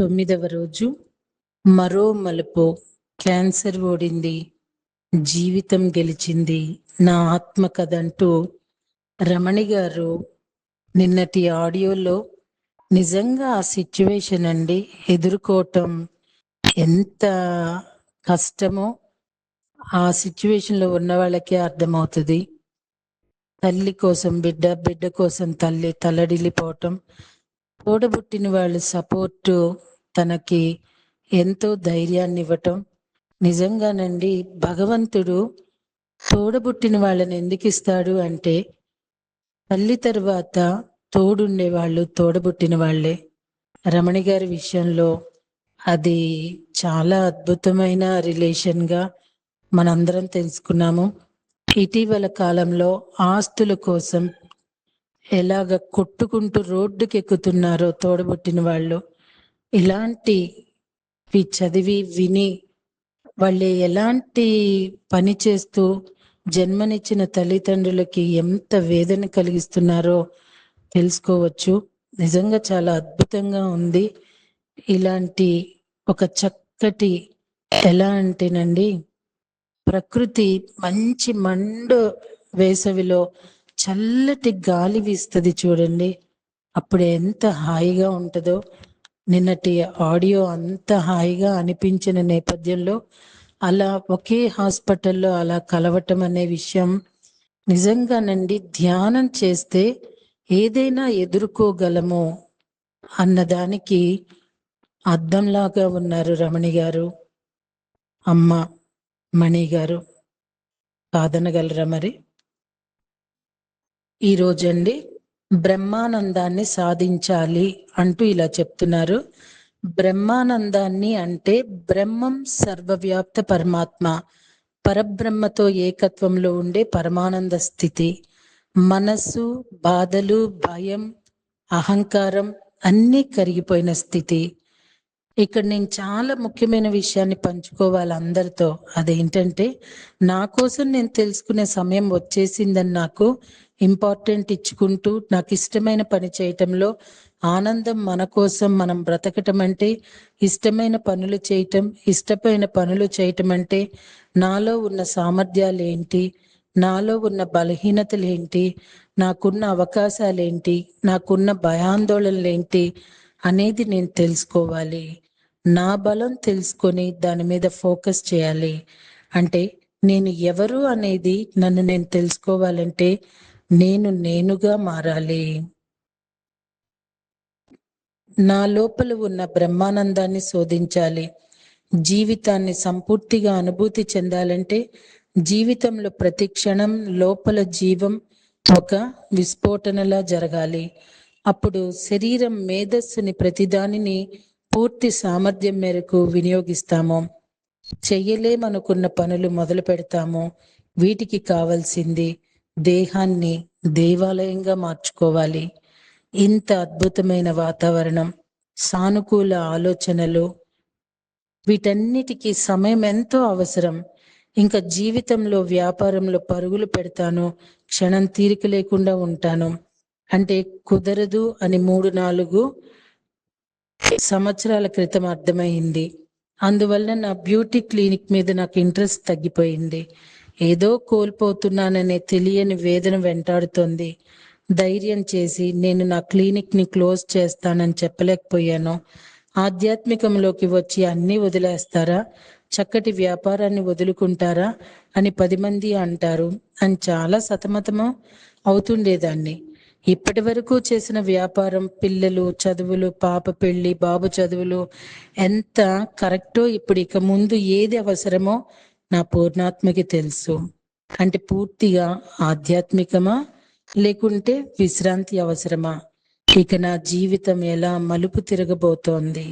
9వ రోజు మరో మలుపు. క్యాన్సర్ ఓడింది, జీవితం గెలిచింది, నా ఆత్మ కథ అంటూ రమణి గారు నిన్నటి ఆడియోలో నిజంగా ఆ సిచ్యువేషన్ అండి ఎదుర్కోవటం ఎంత కష్టమో ఆ సిచ్యువేషన్ లో ఉన్న వాళ్ళకే అర్థమవుతుంది. తల్లి కోసం బిడ్డ, బిడ్డ కోసం తల్లి తల్లడిల్లిపోవటం, తోడబుట్టిన వాళ్ళ సపోర్టు తనకి ఎంతో ధైర్యాన్ని ఇవ్వటం. నిజంగానండి భగవంతుడు తోడబుట్టిన వాళ్ళని ఎందుకు ఇస్తాడు అంటే, తల్లి తరువాత తోడుండే వాళ్ళు తోడబుట్టిన వాళ్ళే. రమణి గారి విషయంలో అది చాలా అద్భుతమైన రిలేషన్గా మనందరం తెలుసుకున్నాము. ఇటీవల కాలంలో ఆస్తుల కోసం ఎలాగ కొట్టుకుంటూ రోడ్డుకి ఎక్కుతున్నారో తోడబుట్టిన వాళ్ళు, ఇలాంటి చదివి విని వాళ్ళు ఎలాంటి పని చేస్తూ జన్మనిచ్చిన తల్లిదండ్రులకి ఎంత వేదన కలిగిస్తున్నారో తెలుసుకోవచ్చు. నిజంగా చాలా అద్భుతంగా ఉంది. ఇలాంటి ఒక చక్కటి, ఎలా అంటేనండి, ప్రకృతి మంచి మండు వేసవిలో చల్లటి గాలి వీస్తుంది చూడండి, అప్పుడు ఎంత హాయిగా ఉంటుందో. నిన్నటి ఆడియో అంత హాయిగా అనిపించిన నేపథ్యంలో అలా ఒకే హాస్పిటల్లో అలా కలవటం అనే విషయం నిజంగానండి, ధ్యానం చేస్తే ఏదైనా ఎదుర్కోగలము అన్నదానికి అద్దంలాగా ఉన్నారు రమణి గారు, అమ్మ మణి గారు. కాదనగలరా మరి? ఈరోజండి బ్రహ్మానందాన్ని సాధించాలి అంటూ ఇలా చెప్తున్నారు. బ్రహ్మానందాన్ని అంటే బ్రహ్మం సర్వవ్యాప్త పరమాత్మ, పరబ్రహ్మతో ఏకత్వంలో ఉండే పరమానంద స్థితి. మనస్సు, బాధలు, భయం, అహంకారం అన్నీ కరిగిపోయిన స్థితి. ఇక్కడ నేను చాలా ముఖ్యమైన విషయాన్ని పంచుకోవాలి అందరితో. అదేంటంటే, నా కోసం నేను తెలుసుకునే సమయం వచ్చేసిందని నాకు ఇంపార్టెంట్ ఇచ్చుకుంటూ నాకు ఇష్టమైన పని చేయటంలో ఆనందం. మన కోసం మనం బ్రతకటం అంటే ఇష్టమైన పనులు చేయటం. ఇష్టమైన పనులు చేయటం అంటే నాలో ఉన్న సామర్థ్యాలు ఏంటి, నాలో ఉన్న బలహీనతలు ఏంటి, నాకున్న అవకాశాలు ఏంటి, నాకున్న భయాందోళనలు ఏంటి అనేది నేను తెలుసుకోవాలి. నా బలం తెలుసుకొని దాని మీద ఫోకస్ చేయాలి. అంటే నేను ఎవరు అనేది నన్ను నేను తెలుసుకోవాలంటే నేను నేనుగా మారాలి. నా లోపల ఉన్న బ్రహ్మానందాన్ని శోధించాలి. జీవితాన్ని సంపూర్తిగా అనుభూతి చెందాలంటే జీవితంలో ప్రతి క్షణం లోపల జీవం ఒక విస్ఫోటనలా జరగాలి. అప్పుడు శరీరం మేధస్సుని ప్రతిదానిని పూర్తి సామర్థ్యం మేరకు వినియోగిస్తాము. చెయ్యలేమనుకున్న పనులు మొదలు పెడతాము. వీటికి కావాల్సింది దేహాన్ని దేవాలయంగా మార్చుకోవాలి. ఇంత అద్భుతమైన వాతావరణం, సానుకూల ఆలోచనలు, వీటన్నిటికీ సమయం ఎంతో అవసరం. ఇంకా జీవితంలో వ్యాపారంలో పరుగులు పెడతాను, క్షణం తీరిక లేకుండా ఉంటాను అంటే కుదరదు అని 3-4 సంవత్సరాల క్రితం అర్థమైంది. అందువల్ల నా బ్యూటీ క్లినిక్ మీద నాకు ఇంట్రెస్ట్ తగ్గిపోయింది. ఏదో కోల్పోతున్నాననే తెలియని వేదన వెంటాడుతోంది. ధైర్యం చేసి నేను నా క్లినిక్ ని క్లోజ్ చేస్తానని చెప్పలేకపోయాను. ఆధ్యాత్మికంలోకి వచ్చి అన్నీ వదిలేస్తారా, చక్కటి వ్యాపారాన్ని వదులుకుంటారా అని 10 మంది అంటారు అని చాలా సతమతము అవుతుండేదాన్ని. ఇప్పటి వరకు చేసిన వ్యాపారం, పిల్లలు చదువులు, పాప పెళ్లి, బాబు చదువులు ఎంత కరెక్టో, ఇప్పుడు ఇక ముందు ఏది అవసరమో నా పూర్ణాత్మకి తెలుసు. అంటే పూర్తిగా ఆధ్యాత్మికమా లేకుంటే విశ్రాంతి అవసరమా, ఇక నా జీవితం ఎలా మలుపు తిరగబోతోంది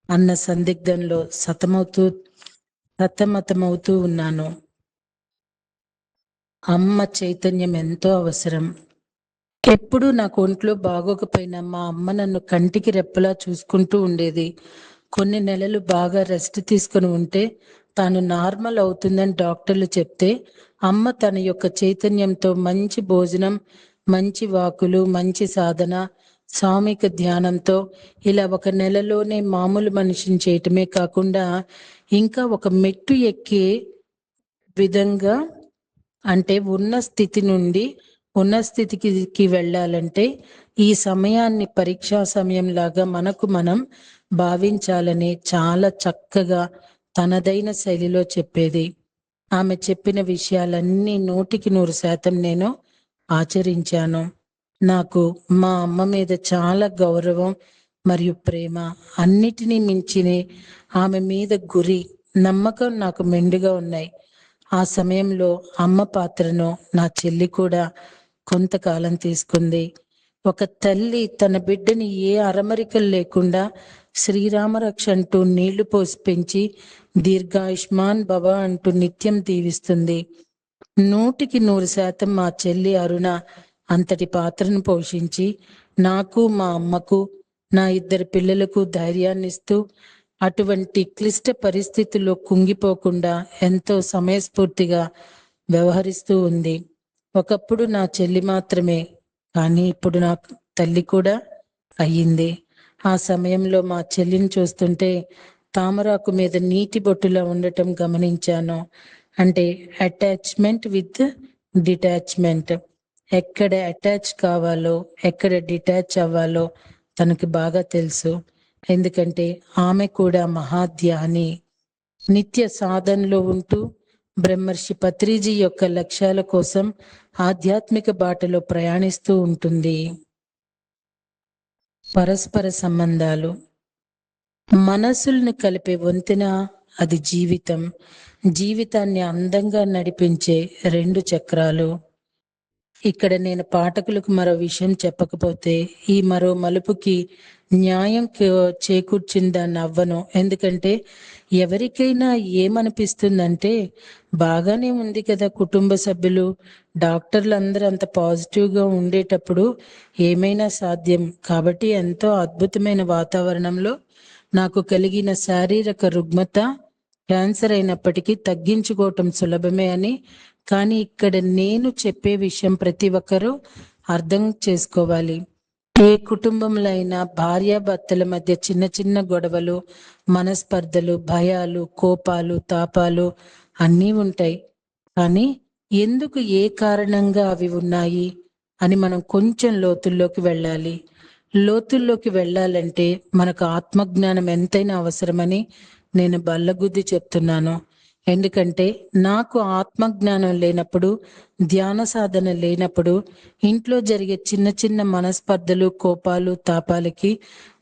అన్న సందిగ్ధంలో సతమతమవుతూ ఉన్నాను. అమ్మ చైతన్యం ఎంతో అవసరం. ఎప్పుడూ నాకు ఒంట్లో బాగోకపోయినా మా అమ్మ నన్ను కంటికి రెప్పలా చూసుకుంటూ ఉండేది. కొన్ని నెలలు బాగా రెస్ట్ తీసుకుని ఉంటే తాను నార్మల్ అవుతుందని డాక్టర్లు చెప్తే అమ్మ తన యొక్క చైతన్యంతో మంచి భోజనం, మంచి వాకులు, మంచి సాధన, సామూహిక ధ్యానంతో ఇలా ఒక నెలలోనే మామూలు మనిషిని చేయటమే కాకుండా ఇంకా ఒక మెట్టు ఎక్కే విధంగా, అంటే ఉన్న స్థితి నుండి ఉన్న స్థితికి వెళ్ళాలంటే ఈ సమయాన్ని పరీక్షా సమయం లాగా మనకు మనం భావించాలని చాలా చక్కగా తనదైన శైలిలో చెప్పేది. ఆమె చెప్పిన విషయాలన్నీ 100% నేను ఆచరించాను. నాకు మా అమ్మ మీద చాలా గౌరవం మరియు ప్రేమ, అన్నిటినీ మించిన ఆమె మీద గురి, నమ్మకం నాకు మెండుగా ఉన్నాయి. ఆ సమయంలో అమ్మ పాత్రను నా చెల్లి కూడా కొంతకాలం తీసుకుంది. ఒక తల్లి తన బిడ్డని ఏ అరమరికలు లేకుండా శ్రీరామరక్ష అంటూ నీళ్లు పోసి పెంచి దీర్ఘాయుష్మాన్ భవ అంటూ నిత్యం దీవిస్తుంది. 100% మా చెల్లి అరుణ అంతటి పాత్రను పోషించి నాకు, మా అమ్మకు, నా 2 పిల్లలకు ధైర్యాన్నిస్తూ అటువంటి క్లిష్ట పరిస్థితుల్లో కుంగిపోకుండా ఎంతో సమయస్ఫూర్తిగా వ్యవహరిస్తూ ఉంది. ఒకప్పుడు నా చెల్లి మాత్రమే, కానీ ఇప్పుడు నాకు తల్లి కూడా అయ్యింది. ఆ సమయంలో మా చెల్లిని చూస్తుంటే తామరాకు మీద నీటి బొట్టులా ఉండటం గమనించాను. అంటే అటాచ్మెంట్ విత్ డిటాచ్మెంట్. ఎక్కడ అటాచ్ కావాలో, ఎక్కడ డిటాచ్ అవ్వాలో తనకి బాగా తెలుసు. ఎందుకంటే ఆమె కూడా మహాధ్యాని. నిత్య సాధనలో ఉంటూ బ్రహ్మర్షి పత్రిజీ యొక్క లక్ష్యాల కోసం ఆధ్యాత్మిక బాటలో ప్రయాణిస్తూ ఉంటుంది. పరస్పర సంబంధాలు మనసుల్ని కలిపే వంతెన, అది జీవితం. జీవితాన్ని అందంగా నడిపించే 2 చక్రాలు. ఇక్కడ నేను పాఠకులకు మరో విషయం చెప్పకపోతే ఈ మరో మలుపుకి న్యాయం చేకూర్చిందని అవ్వను. ఎందుకంటే ఎవరికైనా ఏమనిపిస్తుందంటే బాగానే ఉంది కదా, కుటుంబ సభ్యులు డాక్టర్లు అందరూ అంత పాజిటివ్గా ఉండేటప్పుడు ఏమైనా సాధ్యం. కాబట్టి ఎంతో అద్భుతమైన వాతావరణంలో నాకు కలిగిన శారీరక రుగ్మత క్యాన్సర్ అయినప్పటికీ తగ్గించుకోవటం సులభమే అని, కానీ ఇక్కడ నేను చెప్పే విషయం ప్రతి ఒక్కరూ అర్థం చేసుకోవాలి. ఏ కుటుంబంలో అయినా భార్యాభర్తల మధ్య చిన్న చిన్న గొడవలు, మనస్పర్ధలు, భయాలు, కోపాలు, తాపాలు అన్నీ ఉంటాయి. కానీ ఎందుకు, ఏ కారణంగా అవి ఉన్నాయి అని మనం కొంచెం లోతుల్లోకి వెళ్ళాలి. లోతుల్లోకి వెళ్ళాలంటే మనకు ఆత్మజ్ఞానం ఎంతైనా అవసరమని నేను బల్లగుద్ది చెప్తున్నాను. ఎందుకంటే నాకు ఆత్మజ్ఞానం లేనప్పుడు, ధ్యాన సాధన లేనప్పుడు ఇంట్లో జరిగే చిన్న చిన్న మనస్పర్ధలు, కోపాలు, తాపాలకి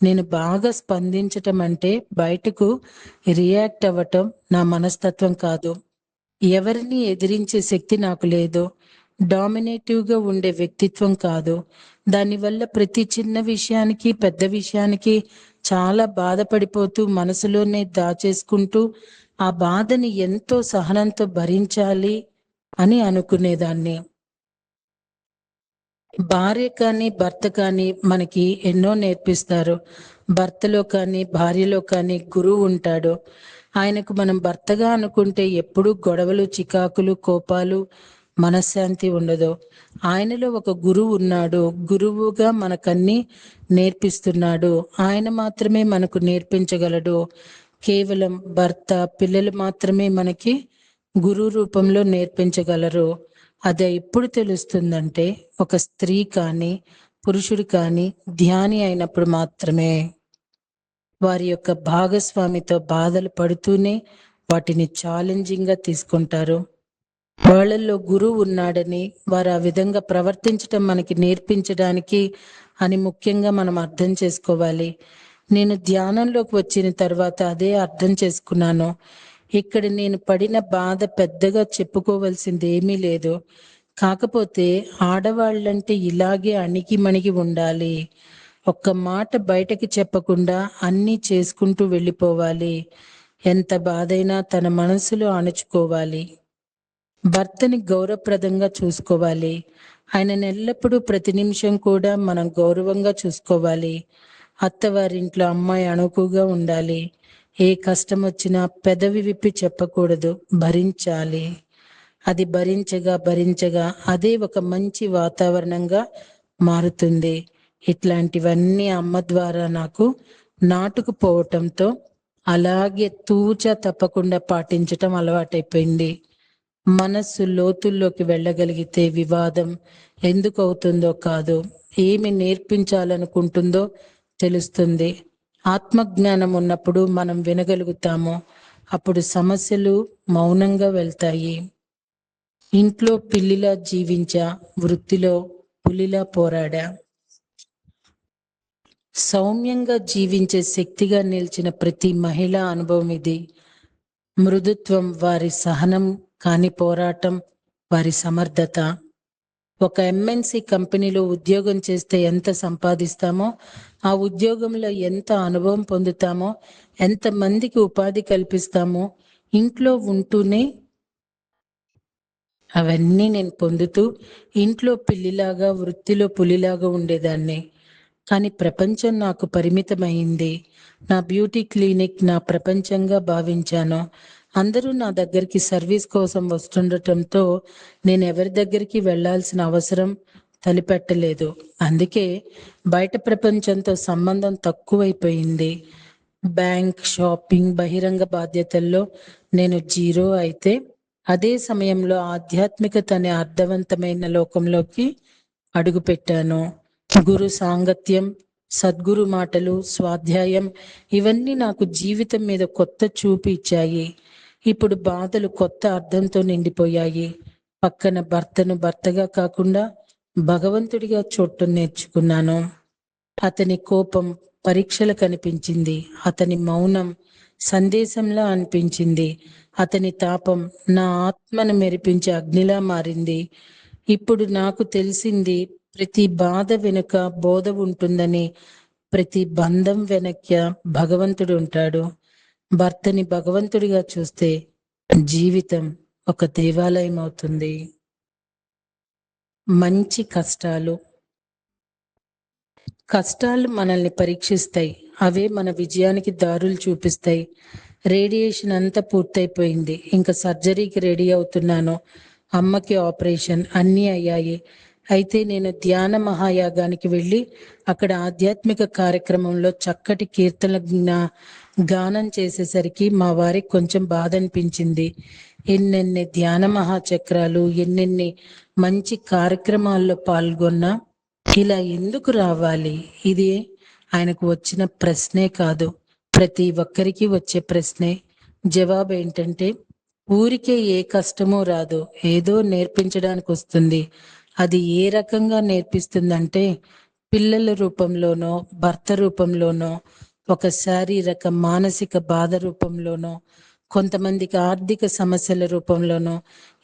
నేను బాగా స్పందించటం అంటే బయటకు రియాక్ట్ అవ్వటం నా మనస్తత్వం కాదు. ఎవరిని ఎదిరించే శక్తి నాకు లేదు. డామినేటివ్గా ఉండే వ్యక్తిత్వం కాదు. దానివల్ల ప్రతి చిన్న విషయానికి, పెద్ద విషయానికి చాలా బాధపడిపోతూ మనసులోనే దాచేసుకుంటూ ఆ బాధని ఎంతో సహనంతో భరించాలి అని అనుకునేదాన్ని. భార్య కానీ భర్త కానీ మనకి ఎన్నో నేర్పిస్తారు. భర్తలో కానీ భార్యలో కానీ గురువు ఉంటాడు. ఆయనకు మనం భర్తగా అనుకుంటే ఎప్పుడూ గొడవలు, చికాకులు, కోపాలు, మనశ్శాంతి ఉండదు. ఆయనలో ఒక గురువు ఉన్నాడు. గురువుగా మనకన్నీ నేర్పిస్తున్నాడు. ఆయన మాత్రమే మనకు నేర్పించగలడు. కేవలం భర్త, పిల్లలు మాత్రమే మనకి గురు రూపంలో నేర్పించగలరు. అది ఎప్పుడు తెలుస్తుందంటే ఒక స్త్రీ కానీ పురుషుడు కానీ ధ్యాని అయినప్పుడు మాత్రమే. వారి యొక్క భాగస్వామితో బాధలు పడుతూనే వాటిని ఛాలెంజింగ్ గా తీసుకుంటారు. వాళ్ళల్లో గురువు ఉన్నాడని, వారు ఆ విధంగా ప్రవర్తించటం మనకి నేర్పించడానికి అని ముఖ్యంగా మనం అర్థం చేసుకోవాలి. నేను ధ్యానంలోకి వచ్చిన తర్వాత అదే అర్థం చేసుకున్నాను. ఇక్కడ నేను పడిన బాధ పెద్దగా చెప్పుకోవలసింది ఏమీ లేదు. కాకపోతే ఆడవాళ్ళంటే ఇలాగే అణిగి మణిగి ఉండాలి. ఒక్క మాట బయటకి చెప్పకుండా అన్నీ చేసుకుంటూ వెళ్ళిపోవాలి. ఎంత బాధైనా తన మనసులో అణుచుకోవాలి. భర్తని గౌరవప్రదంగా చూసుకోవాలి. ఆయనను ఎల్లప్పుడూ ప్రతి నిమిషం కూడా మనం గౌరవంగా చూసుకోవాలి. అత్తవారింట్లో అమ్మాయి అణుకుగా ఉండాలి. ఏ కష్టం వచ్చినా పెదవి విప్పి చెప్పకూడదు, భరించాలి. అది భరించగా భరించగా అదే ఒక మంచి వాతావరణంగా మారుతుంది. ఇట్లాంటివన్నీ అమ్మ ద్వారా నాకు నాటుకుపోవటంతో అలాగే తూచా తప్పకుండా పాటించటం అలవాటైపోయింది. మనస్సు లోతుల్లోకి వెళ్ళగలిగితే వివాదం ఎందుకు అవుతుందో కాదు, ఏమి నేర్పించాలనుకుంటుందో తెలుస్తుంది. ఆత్మజ్ఞానం ఉన్నప్పుడు మనం వినగలుగుతాము. అప్పుడు సమస్యలు మౌనంగా వెళ్తాయి. ఇంట్లో పిల్లిలా జీవించా, వృత్తిలో పులిలా పోరాడా. సౌమ్యంగా జీవించే శక్తిగా నిలిచిన ప్రతి మహిళా అనుభవం ఇది. మృదుత్వం వారి సహనం, కాని పోరాటం వారి సమర్థత. ఒక ఎంఎన్సి కంపెనీలో ఉద్యోగం చేస్తే ఎంత సంపాదిస్తామో, ఆ ఉద్యోగంలో ఎంత అనుభవం పొందుతామో, ఎంత మందికి ఉపాధి కల్పిస్తామో, ఇంట్లో ఉంటూనే అవన్నీ నేను పొందుతూ ఇంట్లో పిల్లిలాగా, వృత్తిలో పులిలాగా ఉండేదాన్ని. కానీ ప్రపంచం నాకు పరిమితమైంది. నా బ్యూటీ క్లినిక్ నా ప్రపంచంగా భావించాను. అందరూ నా దగ్గరికి సర్వీస్ కోసం వస్తుండటంతో నేను ఎవరి దగ్గరికి వెళ్లాల్సిన అవసరం తలపెట్టలేదు. అందుకే బయట ప్రపంచంతో సంబంధం తక్కువైపోయింది. బ్యాంక్, షాపింగ్, బహిరంగ బాధ్యతల్లో నేను జీరో అయితే, అదే సమయంలో ఆధ్యాత్మికత అనే అర్థవంతమైన లోకంలోకి అడుగుపెట్టాను. గురు సాంగత్యం, సద్గురు మాటలు, స్వాధ్యాయం ఇవన్నీ నాకు జీవితం మీద కొత్త చూపు ఇచ్చాయి. ఇప్పుడు బాధలు కొత్త అర్థంతో నిండిపోయాయి. పక్కన భర్తను భర్తగా కాకుండా భగవంతుడిగా చూడటం నేర్చుకున్నాను. అతని కోపం పరీక్షలు కనిపించింది. అతని మౌనం సందేశంలా అనిపించింది. అతని తాపం నా ఆత్మను మెరిపించే అగ్నిలా మారింది. ఇప్పుడు నాకు తెలిసింది, ప్రతి బాధ వెనుక బోధ ఉంటుందని, ప్రతి బంధం వెనక భగవంతుడు ఉంటాడు. భర్తని భగవంతుడిగా చూస్తే జీవితం ఒక దేవాలయం అవుతుంది. మంచి కష్టాలు. కష్టాలు మనల్ని పరీక్షిస్తాయి. అవే మన విజయానికి దారులు చూపిస్తాయి. రేడియేషన్ అంతా పూర్తయిపోయింది. ఇంకా సర్జరీకి రెడీ అవుతున్నాను. అమ్మకి ఆపరేషన్ అన్నీ అయ్యాయి. అయితే నేను ధ్యాన మహాయాగానికి వెళ్ళి అక్కడ ఆధ్యాత్మిక కార్యక్రమంలో చక్కటి కీర్తన గానం చేసేసరికి మా వారికి కొంచెం బాధ అనిపించింది. ఎన్నెన్ని ధ్యాన మహాచక్రాలు, ఎన్నెన్ని మంచి కార్యక్రమాల్లో పాల్గొన్నా ఇలా ఎందుకు రావాలి? ఇది ఆయనకు వచ్చిన ప్రశ్నే కాదు, ప్రతి ఒక్కరికి వచ్చే ప్రశ్నే. జవాబు ఏంటంటే, ఊరికే ఏ కష్టమూ రాదు, ఏదో నేర్పించడానికి వస్తుంది. అది ఏ రకంగా నేర్పిస్తుందంటే, పిల్లల రూపంలోనో, భర్త రూపంలోనో, ఒక శారీరక మానసిక బాధ రూపంలోనో, కొంతమందికి ఆర్థిక సమస్యల రూపంలోనో,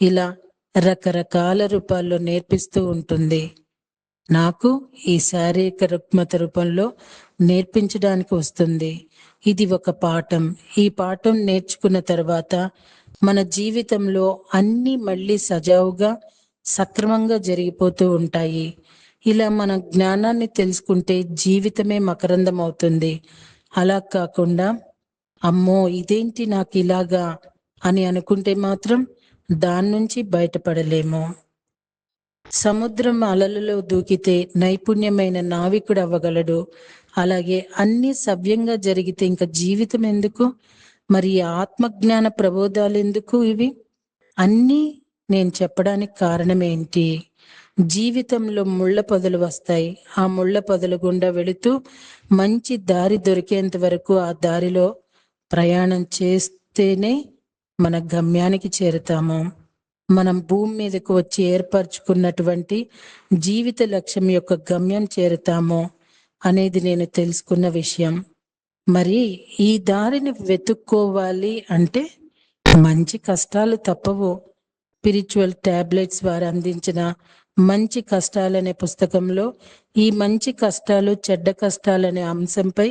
ఇలా రకరకాల రూపాల్లో నేర్పిస్తూ ఉంటుంది. నాకు ఈ శారీరక రుగ్మత రూపంలో నేర్పించడానికి వస్తుంది. ఇది ఒక పాఠం. ఈ పాఠం నేర్చుకున్న తర్వాత మన జీవితంలో అన్నీ మళ్ళీ సజావుగా, సక్రమంగా జరిగిపోతూ ఉంటాయి. ఇలా మన జ్ఞానాన్ని తెలుసుకుంటే జీవితమే మకరందం అవుతుంది. అలా కాకుండా అమ్మో ఇదేంటి నాకు ఇలాగా అని అనుకుంటే మాత్రం దాని నుంచి బయటపడలేము. సముద్రం అలలలో దూకితే నైపుణ్యమైన నావికుడు అవ్వగలడు. అలాగే అన్ని సవ్యంగా జరిగితే ఇంకా జీవితం ఎందుకు? మరి ఆత్మజ్ఞాన ప్రబోధాలు ఎందుకు? ఇవి అన్నీ నేను చెప్పడానికి కారణం ఏంటి? జీవితంలో ముళ్ళ పొదలు వస్తాయి. ఆ ముళ్ళ పొదల గుండా వెళుతూ మంచి దారి దొరికేంత వరకు ఆ దారిలో ప్రయాణం చేస్తేనే మన గమ్యానికి చేరుతాము. మనం భూమి మీదకు వచ్చి ఏర్పరచుకున్నటువంటి జీవిత లక్ష్యం యొక్క గమ్యం చేరుతాము అనేది నేను తెలుసుకున్న విషయం. మరి ఈ దారిని వెతుక్కోవాలి అంటే మంచి కష్టాలు తప్పవు. స్పిరిచువల్ టాబ్లెట్స్ వారు అందించిన మంచి కష్టాలనే పుస్తకంలో ఈ మంచి కష్టాలు, చెడ్డ కష్టాలనే అంశంపై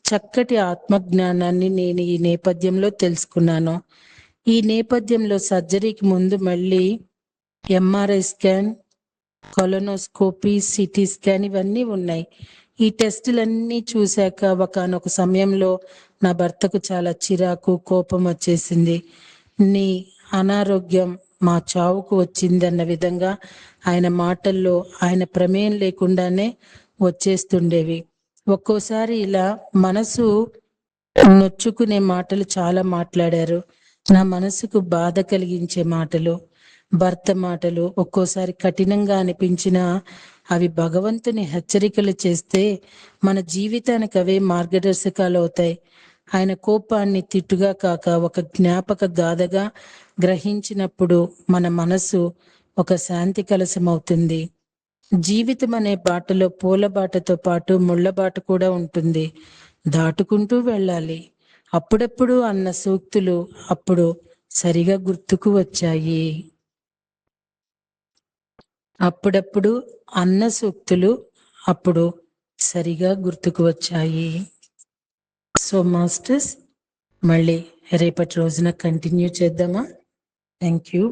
చక్కటి ఆత్మజ్ఞానాన్ని నేను ఈ నేపథ్యంలో తెలుసుకున్నాను. ఈ నేపథ్యంలో సర్జరీకి ముందు మళ్ళీ MRI scan, colonoscopy, CT scan ఇవన్నీ ఉన్నాయి. ఈ టెస్టులన్నీ చూశాక ఒకనొక సమయంలో నా భర్తకు చాలా చిరాకు, కోపం వచ్చేసింది. నీ అనారోగ్యం మా చావుకు వచ్చిందన్న విధంగా ఆయన మాటల్లో ఆయన ప్రమేయం లేకుండానే వచ్చేస్తుండేవి. ఒక్కోసారి ఇలా మనసు నొచ్చుకునే మాటలు చాలా మాట్లాడారు. నా మనసుకు బాధ కలిగించే మాటలు, భర్త మాటలు ఒక్కోసారి కఠినంగా అనిపించినా అవి భగవంతుని హెచ్చరికలు చేస్తే మన జీవితానికి అవే మార్గదర్శకాలు అవుతాయి. ఆయన కోపాన్ని తిట్టుగా కాక ఒక జ్ఞాపక గాథగా గ్రహించినప్పుడు మన మనసు ఒక శాంతి కలశం అవుతుంది. జీవితం అనే బాటలో పూల బాటతో పాటు ముళ్ళ బాట కూడా ఉంటుంది. దాటుకుంటూ వెళ్ళాలి. అప్పుడప్పుడు అన్న సూక్తులు అప్పుడు సరిగా గుర్తుకు వచ్చాయి. అప్పుడప్పుడు అన్న సూక్తులు అప్పుడు సరిగా గుర్తుకు వచ్చాయి. సో మాస్టర్స్, మళ్ళీ రేపటి రోజున కంటిన్యూ చేద్దామా? Thank you.